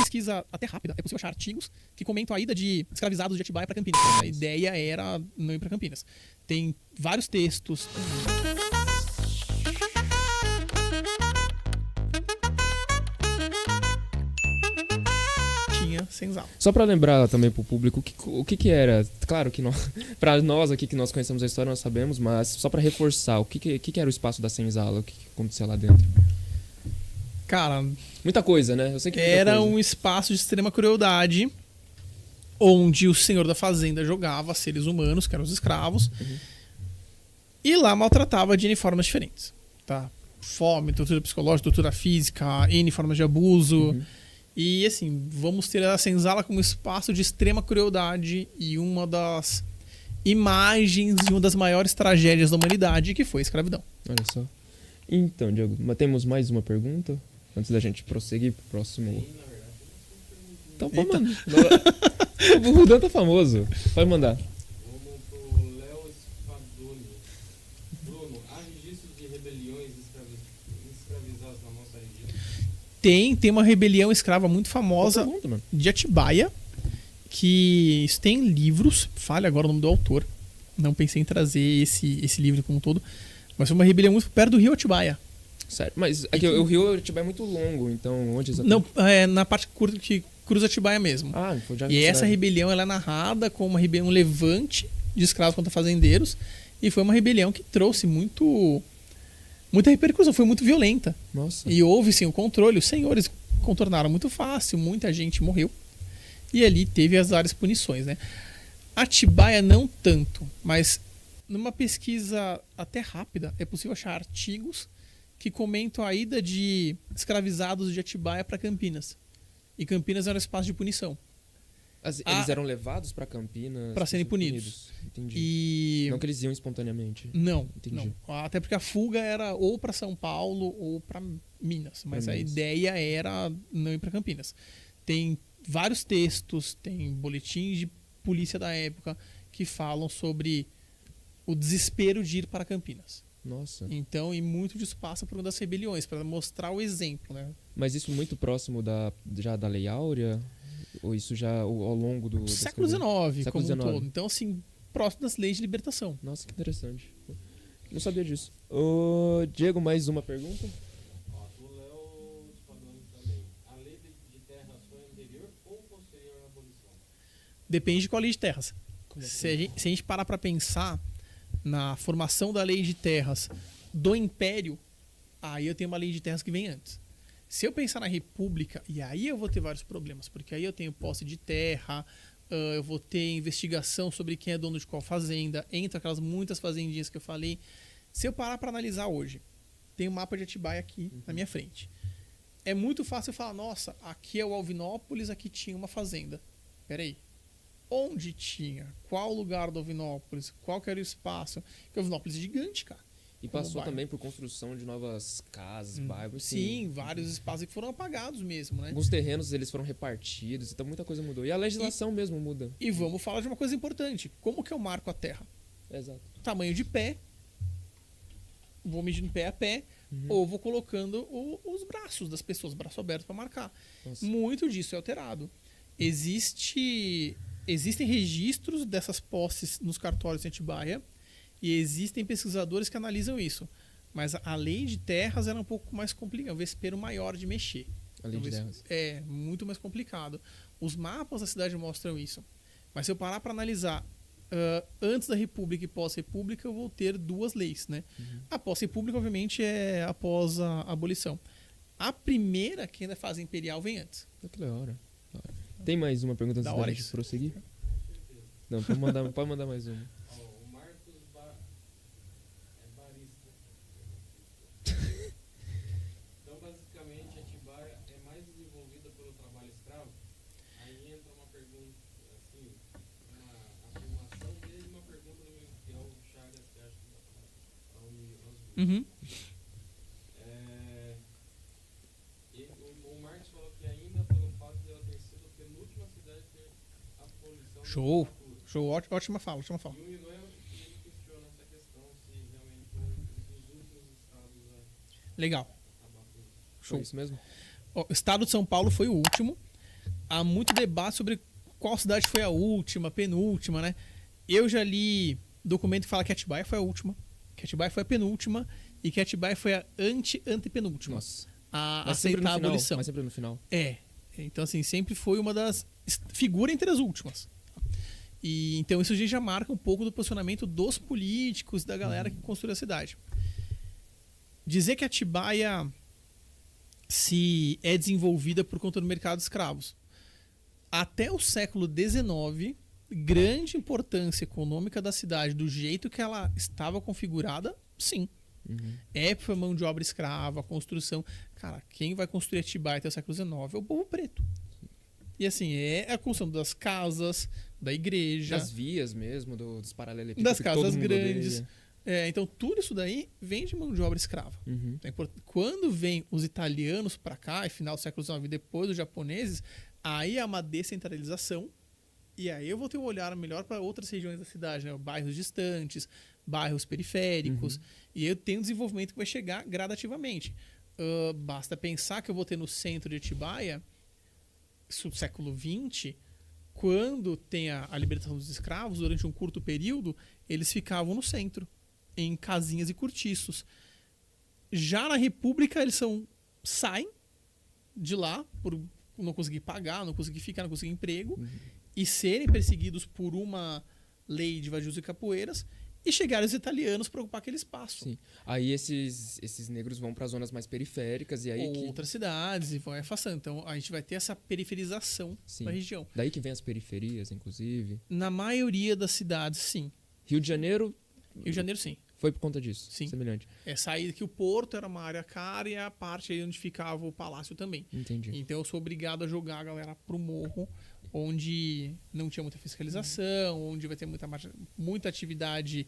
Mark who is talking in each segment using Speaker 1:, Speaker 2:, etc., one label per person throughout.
Speaker 1: pesquisa até rápida, é possível achar artigos que comentam a ida de escravizados de Atibaia para Campinas. A ideia era não ir para Campinas. Tem vários textos. Tinha senzala.
Speaker 2: Só pra lembrar também pro público o que era. Claro que pra nós aqui que nós conhecemos a história nós sabemos, mas só pra reforçar, o que era o espaço da senzala, o que acontecia lá dentro?
Speaker 1: Cara,
Speaker 2: muita coisa, né? Eu sei que
Speaker 1: era um espaço de extrema crueldade onde o senhor da fazenda jogava seres humanos, que eram os escravos, e lá maltratava de N formas diferentes, tá? Fome, tortura psicológica, tortura física, N formas de abuso. E assim, vamos ter a senzala como espaço de extrema crueldade e uma das imagens de uma das maiores tragédias da humanidade, que foi a escravidão.
Speaker 2: Olha só. Então, Diego, temos mais uma pergunta? Antes da gente prosseguir pro próximo. Então, pode mandar. O Rudan tá famoso. Pode mandar.
Speaker 3: Vamos pro Léo Spadoni. Bruno, há registros de rebeliões escravizadas na nossa região?
Speaker 1: Tem uma rebelião escrava muito famosa de Atibaia, que isso tem livros, falha agora o nome do autor, não pensei em trazer esse livro como um todo, mas foi uma rebelião muito perto do rio Atibaia.
Speaker 2: Sério, mas aqui, o rio Atibaia é muito longo, então onde exatamente?
Speaker 1: Não, é na parte curta que cruza Atibaia mesmo. E essa rebelião ela é narrada como uma rebelião levante de escravos contra fazendeiros, e foi uma rebelião que trouxe muita repercussão, foi muito violenta.
Speaker 2: Nossa.
Speaker 1: E houve sim o controle, os senhores contornaram muito fácil, muita gente morreu. E ali teve as várias punições, né? Atibaia não tanto, mas numa pesquisa até rápida é possível achar artigos que comentam a ida de escravizados de Atibaia para Campinas. E Campinas era um espaço de punição.
Speaker 2: Eles eram levados para Campinas
Speaker 1: para serem punidos.
Speaker 2: Entendi. Não que eles iam espontaneamente.
Speaker 1: Não, não. Até porque a fuga era ou para São Paulo ou para Minas. Mas a ideia era não ir para Campinas. Tem vários textos, tem boletins de polícia da época que falam sobre o desespero de ir para Campinas.
Speaker 2: Nossa.
Speaker 1: Então, e muito disso passa por uma das rebeliões, para mostrar o exemplo, né?
Speaker 2: Mas isso muito próximo já da Lei Áurea? Ou isso já ao longo do
Speaker 1: século XIX, como um
Speaker 2: XIX.
Speaker 1: todo. Então, assim, próximo das leis de libertação.
Speaker 2: Nossa, que interessante. Não sabia disso. Diego, mais uma pergunta?
Speaker 3: Do Léo Spadoni também. A lei de terras foi anterior ou posterior à abolição?
Speaker 1: Depende de qual lei de terras. Se a gente parar para pensar na formação da lei de terras do Império, aí eu tenho uma lei de terras que vem antes. Se eu pensar na República, e aí eu vou ter vários problemas, porque aí eu tenho posse de terra, eu vou ter investigação sobre quem é dono de qual fazenda, entre aquelas muitas fazendinhas que eu falei. Se eu parar para analisar hoje, tem um mapa de Atibaia aqui na minha frente. É muito fácil eu falar, nossa, aqui é o Alvinópolis, aqui tinha uma fazenda. Peraí. Onde tinha? Qual lugar do Alvinópolis? Qual que era o espaço? Porque o Alvinópolis é gigante, cara.
Speaker 2: E passou também por construção de novas casas, bairros.
Speaker 1: Sim, vários espaços que foram apagados mesmo, né?
Speaker 2: Alguns terrenos eles foram repartidos, então muita coisa mudou. E a legislação mesmo muda.
Speaker 1: E vamos falar de uma coisa importante. Como que eu marco a terra?
Speaker 2: Exato.
Speaker 1: Tamanho de pé. Vou medindo pé a pé. Ou vou colocando os braços das pessoas, braço aberto para marcar.
Speaker 2: Nossa.
Speaker 1: Muito disso é alterado. Existem registros dessas posses nos cartórios de Atibaia e existem pesquisadores que analisam isso. Mas a lei de terras era um pouco mais complicada, um vespeiro maior de mexer.
Speaker 2: A lei de terras.
Speaker 1: É, muito mais complicado. Os mapas da cidade mostram isso. Mas se eu parar para analisar antes da República e pós-República, eu vou ter duas leis, né? A pós-República, obviamente, é após a abolição. A primeira, que ainda faz imperial, vem antes.
Speaker 2: Que da hora. Tem mais uma pergunta antes da gente prosseguir? Não, pode mandar mais uma.
Speaker 3: O Marcos Barista. Então, basicamente, Atibaia é mais desenvolvida pelo trabalho escravo? Aí entra uma pergunta, assim, uma afirmação dele e uma pergunta do Miguel Chagas, que acho que dá para unir as duas. O Marcos falou que ainda pelo fato de ela ter sido a penúltima cidade a ter a abolição.
Speaker 1: Show! Ótima fala.
Speaker 3: E o Miguel ele questiona essa questão se realmente os últimos estados
Speaker 1: Legal.
Speaker 2: Show. Isso mesmo?
Speaker 1: O estado de São Paulo foi o último. há muito debate sobre qual cidade foi a última, penúltima, né? Eu já li documento que fala que Atibaia foi a última, que Atibaia foi a penúltima e que Atibaia foi a antepenúltima.
Speaker 2: Nossa.
Speaker 1: A
Speaker 2: Mas sempre
Speaker 1: aceitar
Speaker 2: no
Speaker 1: a
Speaker 2: final.
Speaker 1: abolição.
Speaker 2: Mas sempre no final.
Speaker 1: Então, assim, sempre foi uma das... figura entre as últimas. E então isso já marca um pouco do posicionamento dos políticos, da galera que construiu a cidade. Dizer que Atibaia se é desenvolvida por conta do mercado de escravos. Até o século XIX, grande importância econômica da cidade, do jeito que ela estava configurada, sim. Foi mão de obra escrava, construção. Cara, quem vai construir Atibaia até o século XIX é o povo preto. E assim, é a construção das casas, da igreja.
Speaker 2: Das vias mesmo, dos paralelepípedos.
Speaker 1: Das
Speaker 2: que
Speaker 1: casas
Speaker 2: todo mundo
Speaker 1: grandes.
Speaker 2: odeia.
Speaker 1: Então tudo isso daí vem de mão de obra escrava. Quando vem os italianos para cá, e final do século XIX, depois os japoneses, aí há uma descentralização. E aí eu vou ter um olhar melhor para outras regiões da cidade, né? Bairros distantes, bairros periféricos. E eu tenho um desenvolvimento que vai chegar gradativamente. Basta pensar que eu vou ter no centro de Atibaia, século XX, quando tem a libertação dos escravos, durante um curto período, eles ficavam no centro, em casinhas e cortiços. Já na República, eles saem de lá por não conseguir pagar, não conseguir ficar, não conseguir emprego, e serem perseguidos por uma lei de vadios e capoeiras, e chegaram os italianos para ocupar aquele espaço.
Speaker 2: Sim. Aí esses negros vão para zonas mais periféricas e aí
Speaker 1: Outras cidades e vão afastando. Então a gente vai ter essa periferização da região.
Speaker 2: Daí que vem as periferias, inclusive.
Speaker 1: Na maioria das cidades, sim.
Speaker 2: Rio de Janeiro
Speaker 1: Rio de Janeiro, sim.
Speaker 2: foi por conta disso.
Speaker 1: Sim.
Speaker 2: Semelhante.
Speaker 1: Sair que o porto era uma área cara e a parte aí onde ficava o palácio também.
Speaker 2: Entendi.
Speaker 1: Então eu sou obrigado a jogar a galera pro morro, onde não tinha muita fiscalização, onde vai ter muita atividade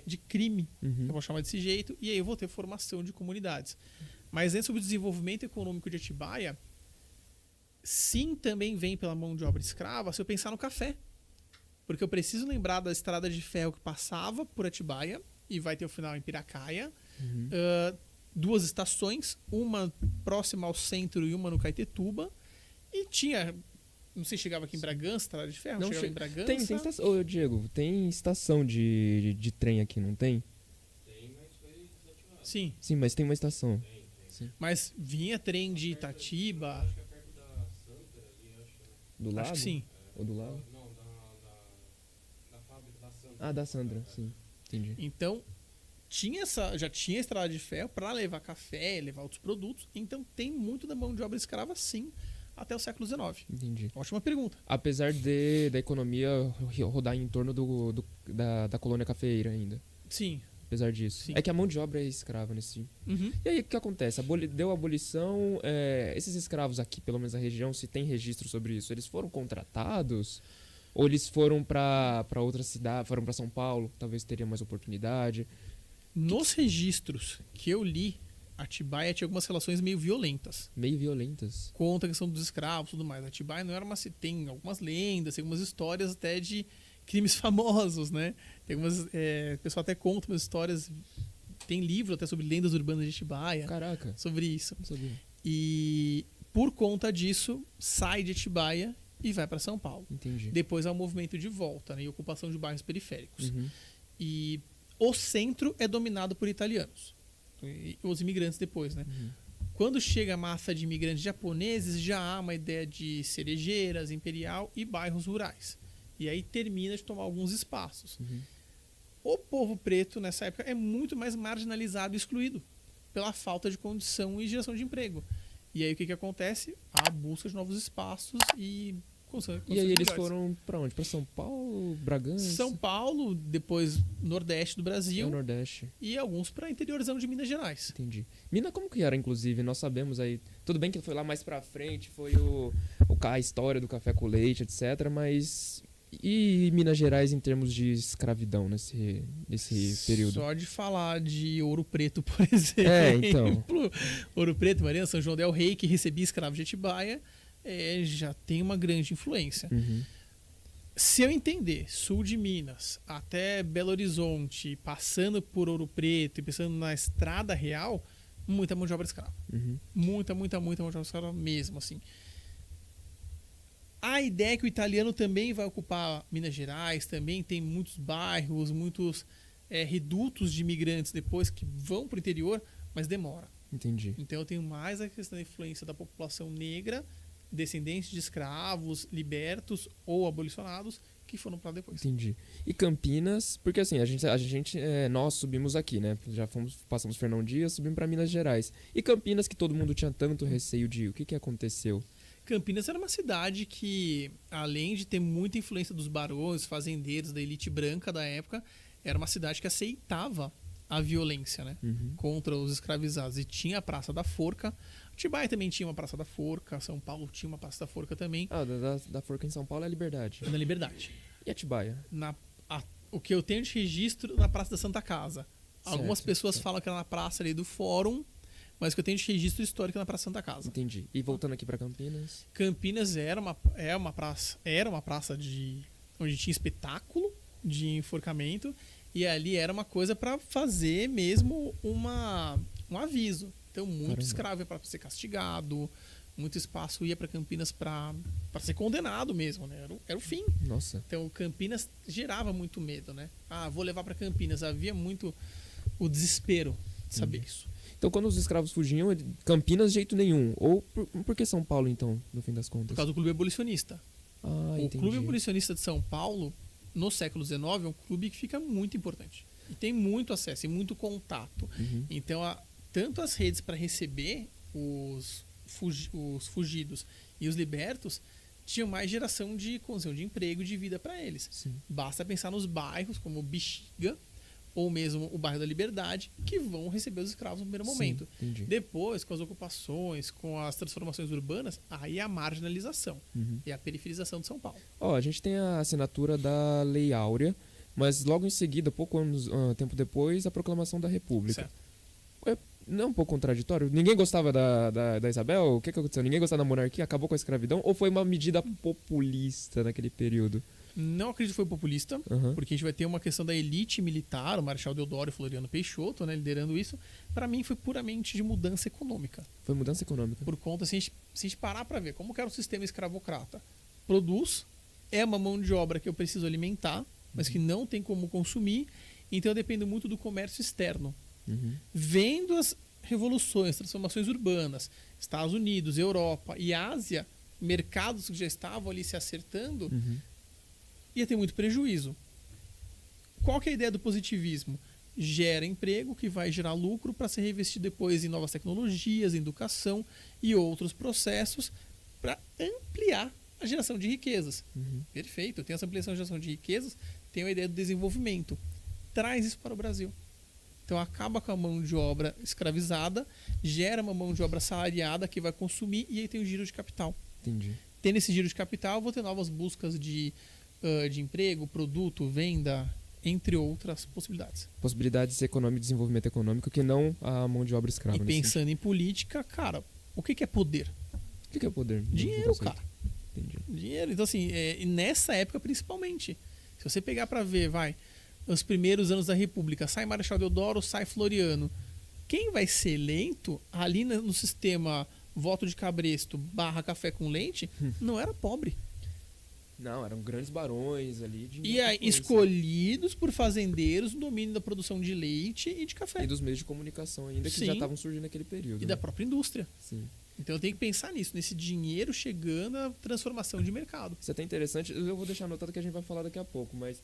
Speaker 1: de crime, eu vou chamar desse jeito, e aí eu vou ter formação de comunidades. Mas antes sobre o desenvolvimento econômico de Atibaia, sim, também vem pela mão de obra escrava se eu pensar no café. Porque eu preciso lembrar da estrada de ferro que passava por Atibaia e vai ter o final em Piracaia. 2 estações, uma próxima ao centro e uma no Caetetuba. E tinha... Não sei se chegava aqui em Bragança, estrada de ferro?
Speaker 2: Não
Speaker 1: chegava em Bragança.
Speaker 2: Tem estação. Ô, Diego, tem estação de trem aqui, não tem?
Speaker 3: Tem, mas foi desativado.
Speaker 1: Sim,
Speaker 2: Sim, mas tem uma estação.
Speaker 1: mas vinha trem de Itatiba.
Speaker 3: Acho que é perto da Santa ali, acho, né?
Speaker 2: Do lado?
Speaker 1: Acho que sim.
Speaker 2: Ou do lado?
Speaker 3: Não, da fábrica da Santa.
Speaker 2: Ah, da Sandra, sim. Entendi.
Speaker 1: Então, já tinha estrada de ferro para levar café, levar outros produtos. Então, tem muito da mão de obra escrava, sim, até o século XIX.
Speaker 2: Entendi.
Speaker 1: Ótima pergunta.
Speaker 2: Apesar da economia rodar em torno da colônia cafeeira ainda.
Speaker 1: Sim.
Speaker 2: Apesar disso.
Speaker 1: Sim.
Speaker 2: É que a mão de obra é escrava nesse.
Speaker 1: Uhum.
Speaker 2: E aí o que acontece? Deu a abolição. Esses escravos aqui, pelo menos na região, se tem registro sobre isso, eles foram contratados? Ou eles foram para outra cidade, foram para São Paulo, talvez teria mais oportunidade?
Speaker 1: Nos registros que eu li, Atibaia tinha algumas relações meio violentas.
Speaker 2: Meio violentas.
Speaker 1: Conta a questão dos escravos e tudo mais. Atibaia não era tem algumas lendas, tem algumas histórias até de crimes famosos, né? Tem algumas, o pessoal até conta umas histórias, tem livro até sobre lendas urbanas de Atibaia.
Speaker 2: Caraca.
Speaker 1: Sobre isso.
Speaker 2: Não sabia.
Speaker 1: E por conta disso, sai de Atibaia e vai para São Paulo.
Speaker 2: Entendi.
Speaker 1: Depois há um movimento de volta, né? E ocupação de bairros periféricos.
Speaker 2: Uhum.
Speaker 1: E o centro é dominado por italianos. E os imigrantes depois, né? Quando chega a massa de imigrantes japoneses, já há uma ideia de cerejeiras, imperial e bairros rurais. E aí termina de tomar alguns espaços. O povo preto, nessa época, é muito mais marginalizado e excluído pela falta de condição e geração de emprego. E aí o que acontece? A busca de novos espaços e...
Speaker 2: E aí eles foram pra onde? Pra São Paulo, Bragança?
Speaker 1: São Paulo, depois Nordeste do Brasil.
Speaker 2: É o Nordeste.
Speaker 1: E alguns para interiorzão de Minas Gerais.
Speaker 2: Entendi. Minas como que era, inclusive? Nós sabemos aí... Tudo bem que foi lá mais pra frente, foi a história do café com leite, etc. Mas... E Minas Gerais em termos de escravidão nesse período?
Speaker 1: Só de falar de Ouro Preto, por exemplo.
Speaker 2: Então.
Speaker 1: Ouro Preto, Mariana, São João del Rei, que recebia escravos de Atibaia, já tem uma grande influência. Se eu entender sul de Minas até Belo Horizonte, passando por Ouro Preto e pensando na estrada real, muita mão de obra escrava. Muita mão de obra escrava mesmo, assim. A ideia é que o italiano também vai ocupar Minas Gerais, também tem muitos bairros, muitos redutos de imigrantes depois que vão para o interior, mas demora.
Speaker 2: Entendi.
Speaker 1: Então eu tenho mais a questão da influência da população negra, descendentes de escravos, libertos ou abolicionados, que foram para depois.
Speaker 2: Entendi. E Campinas, porque assim, nós subimos aqui, né? Passamos Fernão Dias, subimos para Minas Gerais. E Campinas, que todo mundo tinha tanto receio de ir, o que aconteceu?
Speaker 1: Campinas era uma cidade que, além de ter muita influência dos barões, fazendeiros, da elite branca da época, era uma cidade que aceitava a violência, né? Contra os escravizados. E tinha a Praça da Forca. Atibaia também tinha uma Praça da Forca. São Paulo tinha uma Praça da Forca também.
Speaker 2: Ah, da Forca em São Paulo é a Liberdade.
Speaker 1: Na Liberdade.
Speaker 2: E Atibaia?
Speaker 1: O que eu tenho de registro na Praça da Santa Casa. Algumas
Speaker 2: Certo,
Speaker 1: pessoas
Speaker 2: certo.
Speaker 1: falam que era na praça ali do Fórum, mas o que eu tenho de registro histórico é na Praça Santa Casa.
Speaker 2: Entendi. E voltando aqui para Campinas?
Speaker 1: Campinas era uma praça onde tinha espetáculo de enforcamento, e ali era uma coisa para fazer mesmo um aviso. Então muito
Speaker 2: Caramba.
Speaker 1: escravo ia para ser castigado, muito espaço ia para Campinas para ser condenado mesmo, né? Era o fim.
Speaker 2: Nossa.
Speaker 1: Então Campinas gerava muito medo, né? Vou levar para Campinas. Havia muito o desespero de saber isso.
Speaker 2: Então, quando os escravos fugiam, Campinas de jeito nenhum. Ou por que São Paulo, então, no fim das contas?
Speaker 1: Por causa do clube abolicionista.
Speaker 2: Ah,
Speaker 1: O
Speaker 2: entendi.
Speaker 1: Clube Abolicionista de São Paulo, no século XIX, é um clube que fica muito importante. E tem muito acesso e muito contato. Então, tanto as redes para receber os fugidos e os libertos tinham mais geração de condição de emprego e de vida para eles.
Speaker 2: Sim.
Speaker 1: Basta pensar nos bairros como Bexiga ou mesmo o bairro da Liberdade, que vão receber os escravos no primeiro momento.
Speaker 2: Entendi.
Speaker 1: Depois, com as ocupações, com as transformações urbanas, aí é a marginalização e a periferização de São Paulo.
Speaker 2: Ó, a gente tem a assinatura da Lei Áurea, mas logo em seguida, tempo depois, a proclamação da República.
Speaker 1: Certo.
Speaker 2: Não é um pouco contraditório? Ninguém gostava da Isabel? O que aconteceu? Ninguém gostava da monarquia? Acabou com a escravidão? Ou foi uma medida populista naquele período?
Speaker 1: Não acredito que foi populista,
Speaker 2: Aham.
Speaker 1: porque a gente vai ter uma questão da elite militar, o Marechal Deodoro e Floriano Peixoto, né, liderando isso. Para mim foi puramente de mudança econômica.
Speaker 2: Foi mudança econômica.
Speaker 1: Por conta, se a gente parar para ver como que era o sistema escravocrata. Produz, é uma mão de obra que eu preciso alimentar, mas que não tem como consumir, então eu dependo muito do comércio externo. Vendo as revoluções, transformações urbanas, Estados Unidos, Europa e Ásia, mercados que já estavam ali se acertando, ia ter muito prejuízo. Qual que é a ideia do positivismo? Gera emprego, que vai gerar lucro para ser reinvestido depois em novas tecnologias, em educação e outros processos para ampliar a geração de riquezas. Perfeito. Eu tenho essa ampliação de geração de riquezas, tenho a ideia do desenvolvimento. Traz isso para o Brasil. Então acaba com a mão de obra escravizada, gera uma mão de obra salariada que vai consumir e aí tem o giro de capital.
Speaker 2: Entendi.
Speaker 1: Tendo esse giro de capital, eu vou ter novas buscas de emprego, produto, venda, entre outras possibilidades.
Speaker 2: Possibilidades econômicas, desenvolvimento econômico, que não a mão de obra escrava.
Speaker 1: E pensando em política, cara, o que é poder?
Speaker 2: O que é poder?
Speaker 1: Dinheiro, cara.
Speaker 2: Entendi.
Speaker 1: Dinheiro. Então, assim, e nessa época principalmente. Se você pegar pra ver, os primeiros anos da República, sai Marechal Deodoro, sai Floriano. Quem vai ser eleito ali no sistema voto de cabresto / café com leite, não era pobre.
Speaker 2: Não, eram grandes barões ali. De
Speaker 1: E aí, escolhidos por fazendeiros no domínio da produção de leite e de café.
Speaker 2: E dos meios de comunicação ainda, que
Speaker 1: Sim.
Speaker 2: já estavam surgindo naquele período.
Speaker 1: E da própria indústria.
Speaker 2: Sim.
Speaker 1: Então eu tenho que pensar nisso, nesse dinheiro chegando à transformação de mercado.
Speaker 2: Isso é até interessante. Eu vou deixar anotado que a gente vai falar daqui a pouco, mas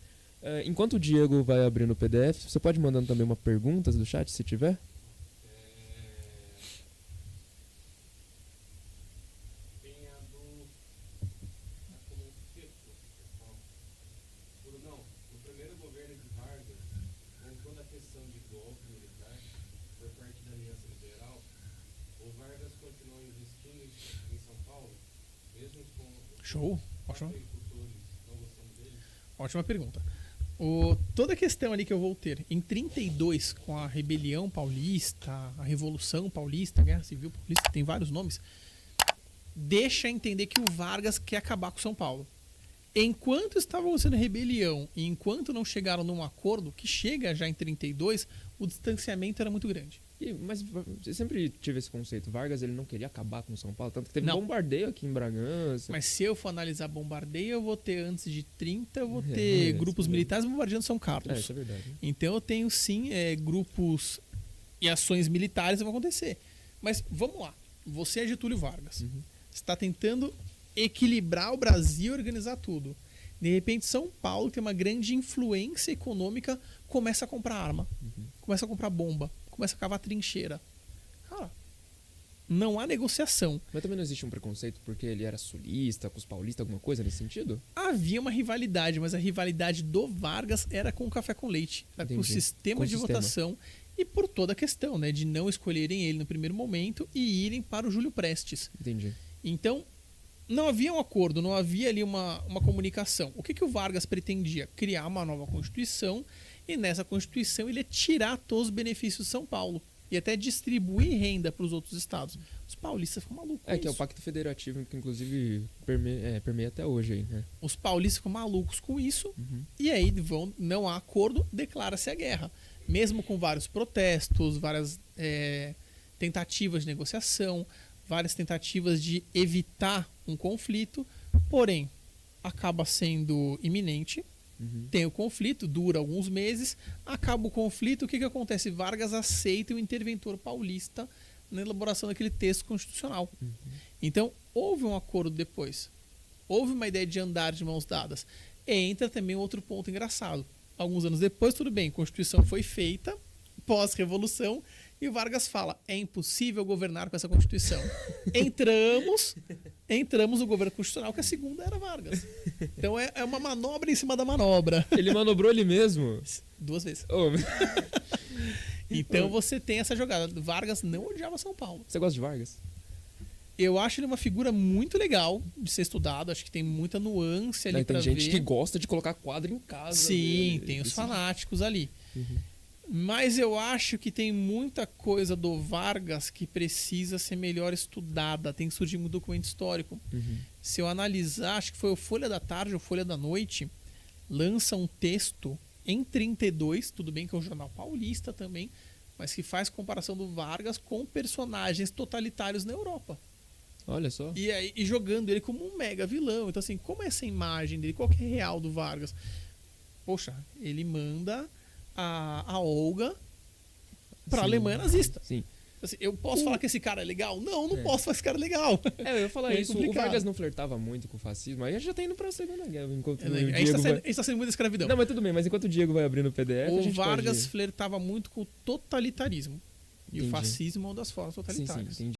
Speaker 2: enquanto o Diego vai abrindo o PDF, você pode mandando também uma perguntas do chat, se tiver?
Speaker 3: Tem a do Brunão, no primeiro governo de Vargas, com toda a questão de golpe militar por parte da Aliança Liberal, o Vargas continuou investindo em São Paulo, mesmo com
Speaker 1: Show.
Speaker 3: os
Speaker 1: Ótimo.
Speaker 3: agricultores não gostando dele?
Speaker 1: Ótima pergunta. Toda a questão ali que eu vou ter em 32, com a rebelião paulista, a revolução paulista, a guerra civil paulista, tem vários nomes, deixa entender que o Vargas quer acabar com São Paulo. Enquanto estava sendo rebelião e enquanto não chegaram num acordo, que chega já em 32, o distanciamento era muito grande.
Speaker 2: Mas eu sempre tive esse conceito. Vargas, ele não queria acabar com São Paulo, tanto que teve
Speaker 1: Não.
Speaker 2: um bombardeio aqui em Bragança.
Speaker 1: Mas se eu for analisar bombardeio, eu vou ter antes de 30, eu vou ter grupos
Speaker 2: isso é
Speaker 1: militares bombardeando São Carlos.
Speaker 2: Isso é verdade.
Speaker 1: Então eu tenho sim grupos e ações militares que vão acontecer. Mas vamos lá. Você é Getúlio Vargas.
Speaker 2: Uhum.
Speaker 1: Você está tentando equilibrar o Brasil e organizar tudo. De repente, São Paulo, que tem uma grande influência econômica, começa a comprar arma, começa a comprar bomba, começa a cavar trincheira. Cara, não há negociação.
Speaker 2: Mas também não existe um preconceito porque ele era sulista, com os paulistas, alguma coisa nesse sentido?
Speaker 1: Havia uma rivalidade, mas a rivalidade do Vargas era com o café com leite. Era por
Speaker 2: Entendi.
Speaker 1: sistema
Speaker 2: Com
Speaker 1: de
Speaker 2: sistema.
Speaker 1: votação e por toda a questão, né, de não escolherem ele no primeiro momento e irem para o Júlio Prestes.
Speaker 2: Entendi.
Speaker 1: Então, não havia um acordo, não havia ali uma comunicação. O que o Vargas pretendia? Criar uma nova Constituição e nessa Constituição ele ia tirar todos os benefícios de São Paulo e até distribuir renda para os outros estados. Os paulistas ficam malucos com
Speaker 2: Que é o
Speaker 1: isso.
Speaker 2: Pacto Federativo, que inclusive permeia até hoje aí, né?
Speaker 1: Os paulistas ficam malucos com isso
Speaker 2: Uhum.
Speaker 1: e aí não há acordo, declara-se a guerra. Mesmo com vários protestos, várias tentativas de negociação, várias tentativas de evitar um conflito, porém acaba sendo iminente.
Speaker 2: Uhum.
Speaker 1: Tem o conflito, dura alguns meses, acaba o conflito, o que acontece? Vargas aceita o interventor paulista na elaboração daquele texto constitucional. Então, houve um acordo depois. Houve uma ideia de andar de mãos dadas. E entra também outro ponto engraçado. Alguns anos depois, tudo bem, a Constituição foi feita, pós-revolução, e o Vargas fala, é impossível governar com essa Constituição. Entramos no governo constitucional, que a segunda era Vargas. Então é uma manobra em cima da manobra.
Speaker 2: Ele manobrou ele mesmo?
Speaker 1: 2 vezes.
Speaker 2: Ô,
Speaker 1: Então você tem essa jogada. Vargas não odiava São Paulo.
Speaker 2: você gosta de Vargas?
Speaker 1: Eu acho ele uma figura muito legal de ser estudado. Acho que tem muita nuance ali pra
Speaker 2: Tem gente
Speaker 1: ver.
Speaker 2: que gosta de colocar quadro em casa.
Speaker 1: Sim,
Speaker 2: né?
Speaker 1: tem os
Speaker 2: Esse-
Speaker 1: fanáticos ali.
Speaker 2: Uhum.
Speaker 1: Mas eu acho que tem muita coisa do Vargas que precisa ser melhor estudada. Tem que surgir um documento histórico.
Speaker 2: Uhum.
Speaker 1: Se eu analisar, acho que foi o Folha da Tarde ou Folha da Noite, lança um texto em 32, tudo bem que é um jornal paulista também, mas que faz comparação do Vargas com personagens totalitários na Europa.
Speaker 2: Olha só.
Speaker 1: E jogando ele como um mega vilão. Então, assim, como é essa imagem dele? Qual que é real do Vargas? Poxa, ele manda a Olga pra
Speaker 2: Sim.
Speaker 1: Alemanha nazista.
Speaker 2: Sim.
Speaker 1: Assim, eu posso falar que esse cara é legal? Não posso falar que esse cara é legal.
Speaker 2: Eu ia falar
Speaker 1: É
Speaker 2: isso. O
Speaker 1: complicado.
Speaker 2: Vargas não flertava muito com o fascismo. Aí já tá indo pra Segunda Guerra. Enquanto o
Speaker 1: A gente
Speaker 2: Diego
Speaker 1: tá
Speaker 2: vai...
Speaker 1: saindo, a gente tá saindo muito da escravidão.
Speaker 2: Não, mas tudo bem. Mas enquanto o Diego vai abrindo o PDF, a
Speaker 1: O
Speaker 2: gente
Speaker 1: Vargas
Speaker 2: pode...
Speaker 1: flertava muito com o totalitarismo. E o
Speaker 2: Entendi.
Speaker 1: fascismo é uma das formas
Speaker 2: Sim,
Speaker 1: totalitárias.
Speaker 2: entendi.